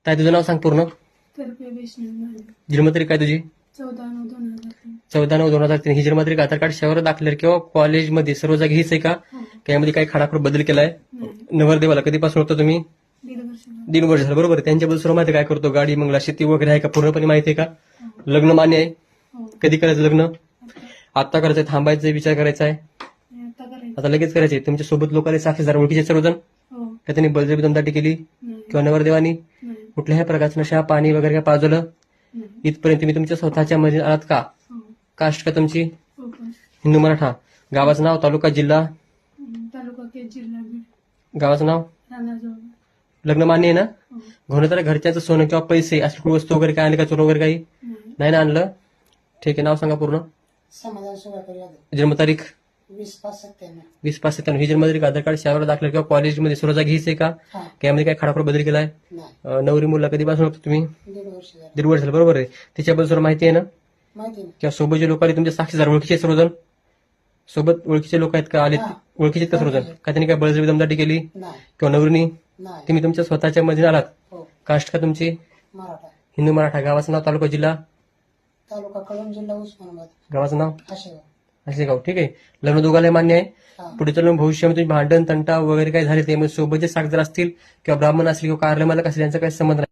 काय तुझं नाव सांग पूर्ण. तर्फे वैष्णव माने. जन्मतारीख काय तुझी. 14/9/2003. 14/9/2003. ही जन्मतारीख आधार कार्ड शहर दाखलेर किंवा कॉलेजमध्ये सर्व जागी हीच आहे का. हो. यामध्ये काही खाडाखोड बदल केलाय. नाही. नवरदेवाला कधीपासून होतं तुम्ही. 1.5 वर्ष झालं. 3 वर्ष झालं बरोबर आहे. त्यांच्याबद्दल सर्व माहिती काय करतो. गाडी मंगला शेती वगैरे आहे का पूर्णपणे माहिती आहे का. हो. लग्न मान्य आहे. हो. कधी करायचं लग्न. आता आता करायचं थांबायचा विचार करायचा आहे. आता करायचं. आता लगेच करायचे. तुमच्या सोबत लोकांनी साक्षीदार ओळखीचे सर्वजण हो. का त्यांनी बळजबरी दमदाटी केली नाही. किंवा नवरदेवानी नाही. कुठल्याही प्रकारचं नशा पाणी वगैरे काय पाजलं नाही. इथपर्यंत तुम्ही तुमच्या स्वतःच्या मध्ये आलात का. हो. कास्ट का तुमची. कोकण. हिंदू मराठा. गावाचं नाव तालुका जिल्हा. तालुका केज जिल्हा बीड. गावाचं नाव. राणाजवळ. लग्न मान्य आहे ना. हो. घेऊन तर घरच्याचं सोनं किंवा पैसे असली काही वस्तू वगैरे काय आणले का चोर वगैरे काही नाही. नाही ना आणलं. ठीक आहे नाव सांगा पूर्ण. समाधान सुधाकर यादव. जन्मतारीख 20/5/97. 20/5/97. ही जन्मतारीख आधार कार्ड शाळेवर दाखल किंवा कॉलेजमध्ये सर्व जागी हीच आहे का. हा. यामध्ये काही खाडाखोड बदल केलाय. नाही. नवरी मुला कधीपासून होतो तुम्ही. 1.5 वर्ष झालं. 1.5 वर्ष झालं बरोबर आहे. तिच्याबद्दल सर्व माहिती आहे ना. माहिती ना. किंवा सोबत जे लोक आले तुमचे साक्षीदार ओळखीचे सर्वजण. सोबत ओळखीचे लोक आहेत का आले हा. ओळखीचे का सर्वजण का त्यांनी काय बळजबरी दमदाटी केली नाही. किंवा नवरीनी. नाही. तुम्ही तुमच्या स्वतःच्या मध्ये आलात. हो. कास्ट का तुमची. मराठा. हिंदू मराठा. गावाचं नाव तालुका जिल्हा. तालुका कळंब जिल्हा उस्मानाबाद. गावाचं नाव आशेगाव. असे गाव. ठीक आहे. लग्न दोघाला मान्य आहे. हा. पुढे चालून भविष्यामध्ये तुम्ही भांडण तंटा वगैरे काही झाले ते सोबत जे साक्षीदार असतील किंवा ब्राह्मण असतील किंवा कार्य मालक असतील यांचा काही संबंध नाही.